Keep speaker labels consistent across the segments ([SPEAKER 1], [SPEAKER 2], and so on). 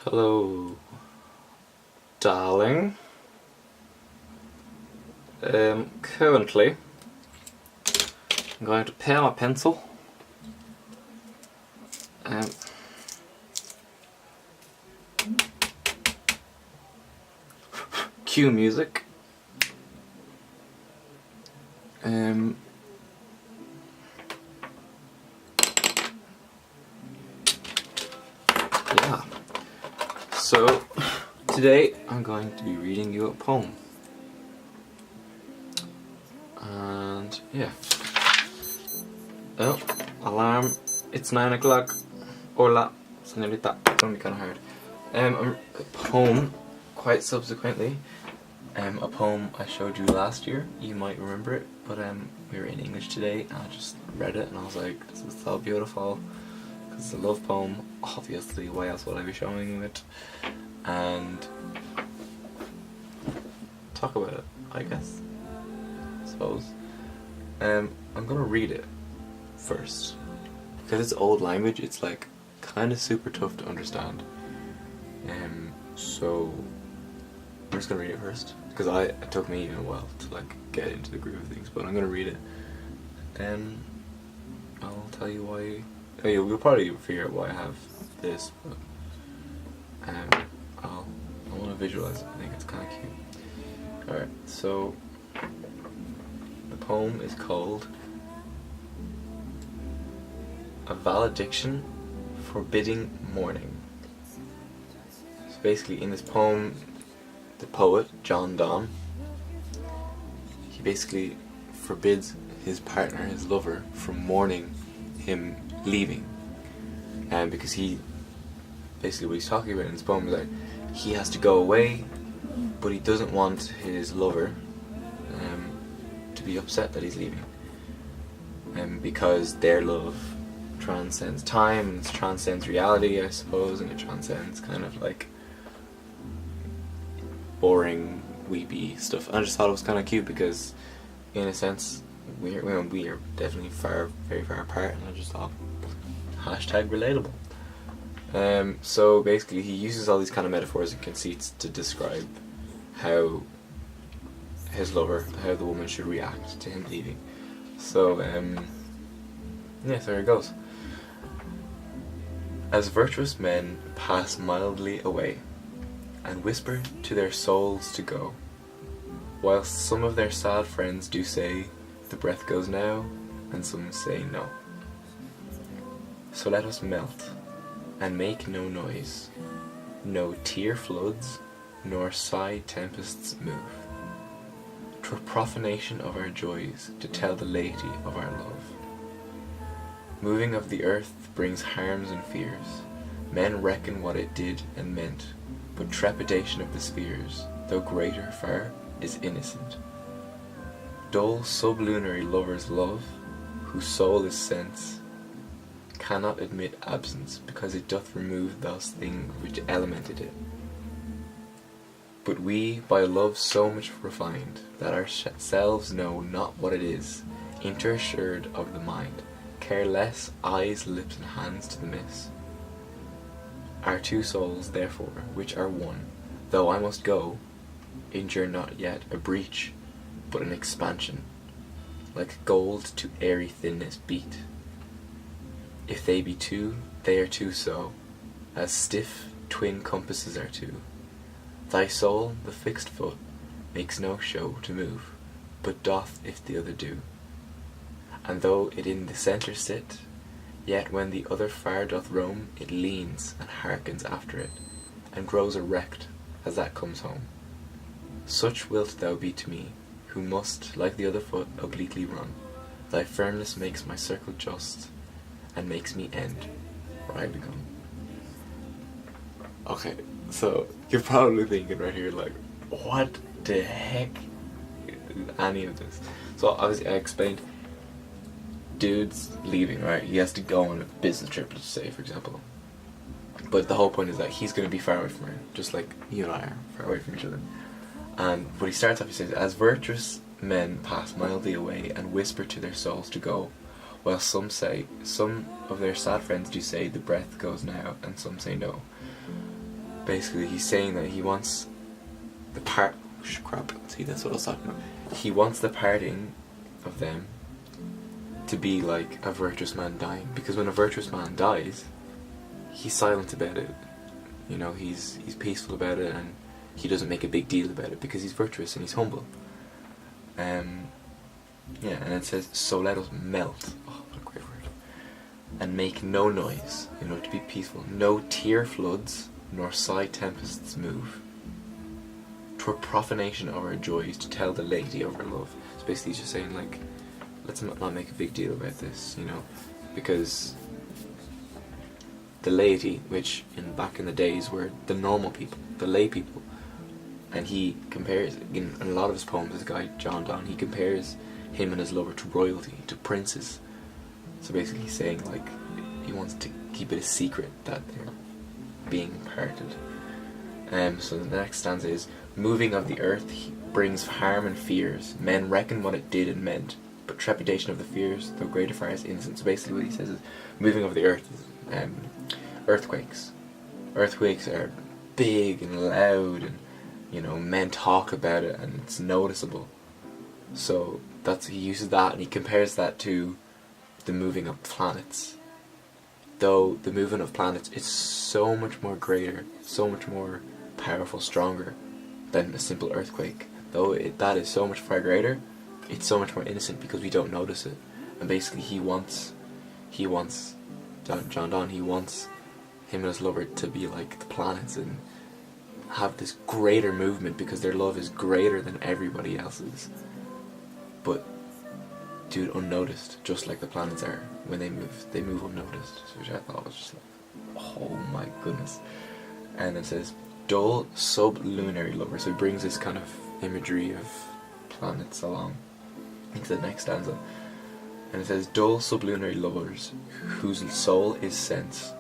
[SPEAKER 1] Hello, darling. Currently, I'm going to pare my pencil. Cue music. Yeah. So, today I'm going to be reading you a poem. And, yeah. Oh, alarm. It's 9 o'clock. Hola, señorita. It's gonna be kind of hard. A poem, quite subsequently. A poem I showed you last year. You might remember it, but we were in English today, and I just read it, and I was like, "This is so beautiful." Because it's a love poem. Obviously, why else would I be showing you it? And talk about it, I guess. I suppose. I'm gonna read it first. Because it's old language, it's like kind of super tough to understand. So I'm just gonna read it first. Because it took me even a while to like get into the groove of things, but I'm gonna read it. Then I'll tell you why. Oh, you'll probably figure out why I have this, but I want to visualize it. I think it's kind of cute. Alright, so the poem is called A Valediction Forbidding Mourning. So basically in this poem, the poet, John Donne, he basically forbids his partner, his lover, from mourning him leaving. Because he, basically what he's talking about in this poem is that he has to go away, but he doesn't want his lover to be upset that he's leaving. Because their love transcends time, and it transcends reality, I suppose, and it transcends kind of like boring, weepy stuff. And I just thought it was kind of cute because, in a sense, we are definitely very far apart, and I just thought, hashtag relatable. So basically he uses all these kind of metaphors and conceits to describe how his lover, how the woman should react to him leaving. So, yeah, so here it goes. As virtuous men pass mildly away, and whisper to their souls to go, whilst some of their sad friends do say, the breath goes now, and some say no. So let us melt, and make no noise, no tear floods, nor sigh tempests move. 'Twere profanation of our joys to tell the laity of our love. Moving of the earth brings harms and fears. Men reckon what it did and meant, but trepidation of the spheres, though greater far, is innocent. Dull sublunary lovers love, whose soul is sense, cannot admit absence, because it doth remove those things which elemented it. But we, by love so much refined, that ourselves know not what it is, interassured of the mind, care less eyes, lips, and hands to the miss. Our two souls, therefore, which are one, though I must go, injure not yet a breach, but an expansion, like gold to airy thinness beat. If they be two, they are two so, as stiff twin compasses are two. Thy soul, the fixed foot, makes no show to move, but doth if the other do. And though it in the centre sit, yet when the other far doth roam, it leans and hearkens after it, and grows erect as that comes home. Such wilt thou be to me, who must, like the other foot, obliquely run. Thy firmness makes my circle just, and makes me end where I become. Okay, so you're probably thinking right here, like, what the heck is any of this? So obviously I explained, dude's leaving, right? He has to go on a business trip, let's say, for example. But the whole point is that he's going to be far away from her, just like you and I are far away from each other. And what he starts off, he says, as virtuous men pass mildly away and whisper to their souls to go, while some of their sad friends do say the breath goes now, and some say no. basically he's saying that he wants the part. Crap. See, that's what I was talking about. He wants the parting of them to be like a virtuous man dying, because when a virtuous man dies, he's silent about it. You know, he's peaceful about it, and he doesn't make a big deal about it because he's virtuous and he's humble. Yeah, and it says, so let us melt. Oh, what a great word. And make no noise, you know, to be peaceful. No tear floods, nor sigh tempests move. 'Twere profanation of our joys to tell the lady of our love. So basically he's just saying, like, let's not make a big deal about this, you know, because the laity, which back in the days were the normal people, the lay people, and he compares, in a lot of his poems, this guy John Donne, he compares him and his lover to royalty, to princes. So basically he's saying, like, he wants to keep it a secret that they're being parted. So the next stanza is, moving of the earth brings harm and fears, men reckon what it did and meant, but trepidation of the fears, though greater far is innocent. So basically what he says is, moving of the earth is earthquakes. Earthquakes are big and loud, and, you know, men talk about it and it's noticeable. So he uses that, and he compares that to the moving of planets. Though the movement of planets is so much more greater, so much more powerful, stronger than a simple earthquake. Though that is so much far greater, it's so much more innocent because we don't notice it. And basically he wants John Donne, he wants him and his lover to be like the planets and have this greater movement because their love is greater than everybody else's. But dude, unnoticed, just like the planets are. When they move unnoticed, which I thought was just like, oh my goodness. And it says, dull sublunary lover. So he brings this kind of imagery of planets along into the next stanza. And it says, dull sublunary lovers, whose soul is sense,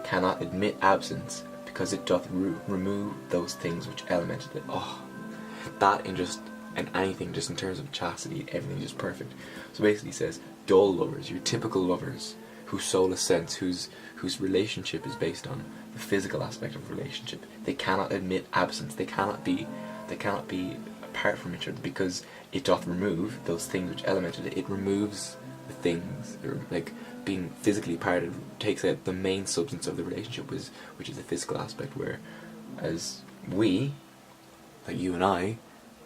[SPEAKER 1] cannot admit absence, because it doth remove those things which elemented it. Oh, that and anything, just in terms of chastity, everything is just perfect. So basically he says, dull lovers, your typical lovers, whose soul is sense, whose relationship is based on the physical aspect of relationship. They cannot admit absence. They cannot be apart from each other, because it doth remove those things which elemented it. It removes the things, like being physically parted, takes out the main substance of the relationship, which is the physical aspect. Where, as we, like you and I,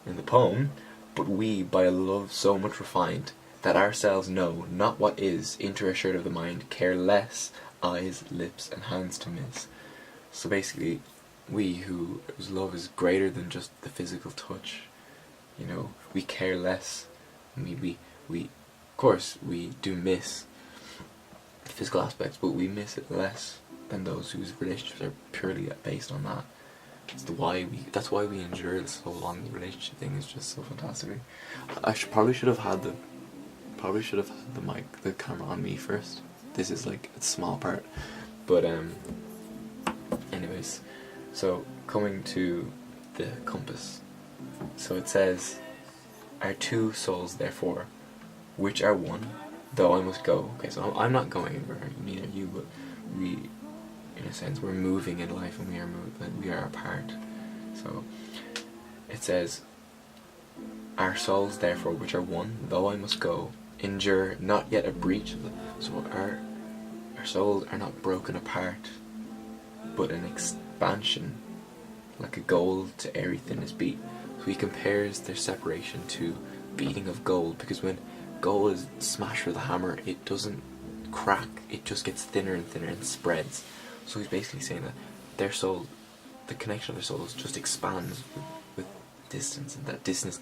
[SPEAKER 1] in the poem, but we, by a love so much refined, that ourselves know not what is, into a shirt of the mind, care less, eyes, lips, and hands to miss. So basically, we whose love is greater than just the physical touch, you know, we care less. We of course, we do miss the physical aspects, but we miss it less than those whose relationships are purely based on that. That's why we endure so long. The relationship thing is just so fantastic. I probably should have had the mic, the camera on me first. This is like a small part, but anyways, so coming to the compass. So it says, our two souls therefore, which are one, though I must go. Okay, so I'm not going anywhere, neither you, but we, in a sense, we're moving in life, and we are apart. So it says, our souls therefore, which are one, though I must go, endure not yet a breach of them. So our souls are not broken apart, but an expansion, like a gold to airy thinnest beat. So he compares their separation to beating of gold, because when gold is smashed with a hammer, it doesn't crack, it just gets thinner and thinner and spreads. So he's basically saying that their soul, the connection of their souls, just expands with distance, and that distance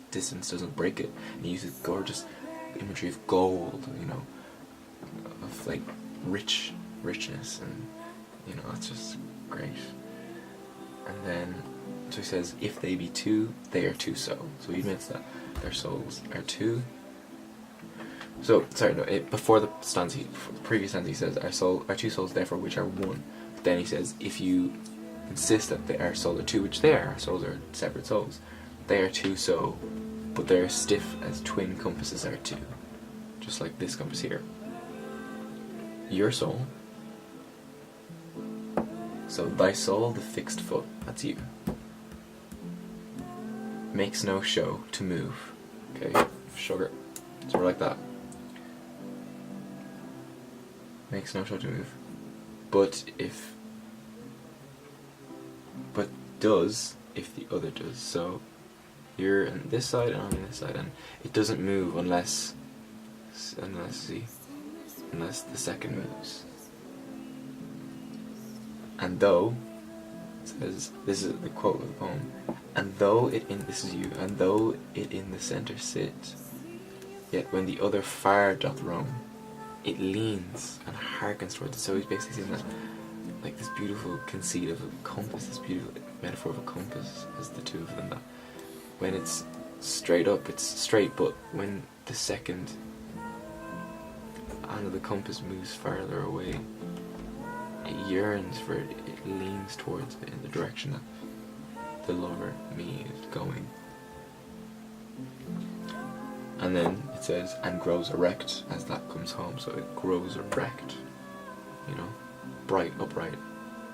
[SPEAKER 1] doesn't break it. And he uses gorgeous imagery of gold, you know, of like richness, and you know, it's just great. And then, so he says, if they be two, they are two so. So he admits that their souls are two. So, sorry, no, before the previous stanza he says, our two souls therefore which are one. But then he says, if you insist that our souls are two, which they are, our souls are separate souls, they are two so, but they are stiff as twin compasses are two. Just like this compass here. Your soul So thy soul, the fixed foot, that's you, makes no show to move. Okay, sugar. So we're like that. Makes no show to move. But does if the other does. So you're on this side and I'm on this side, and it doesn't move unless the second moves. And though, it says, this is the quote of the poem, and though it in the centre sit, yet when the other far doth roam, it leans and hearkens towards it. So he's basically saying that, like, this beautiful conceit of a compass, this beautiful metaphor of a compass as the two of them, that when it's straight up, it's straight, but when the second hand of the compass moves farther away, it yearns for it, it leans towards it in the direction that the lover, me, is going. And then it says, and grows erect as that comes home. So it grows erect, you know, bright, upright,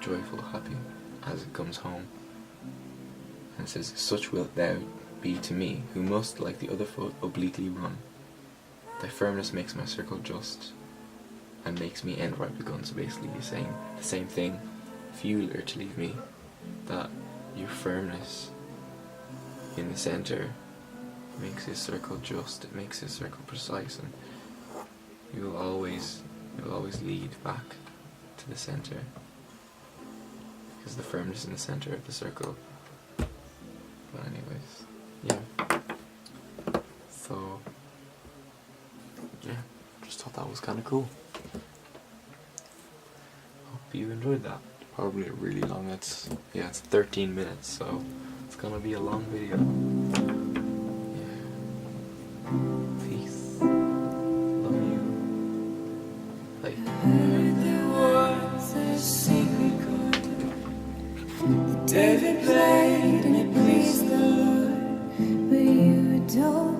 [SPEAKER 1] joyful, happy as it comes home. And it says, such wilt thou be to me, who must, like the other foot, obliquely run. Thy firmness makes my circle just, and makes me end where I've begun. So basically you're saying the same thing. If you are to leave me, that your firmness in the centre makes his circle just, it makes his circle precise, and you will always lead back to the centre, because the firmness in the centre of the circle. But anyways, yeah. So yeah, just thought that was kind of cool. Hope you enjoyed that. Probably really long. It's 13 minutes, so it's gonna be a long video. Peace. Love you. Bye.
[SPEAKER 2] Heard there was a secret chord that David played and it pleased the Lord, but you don't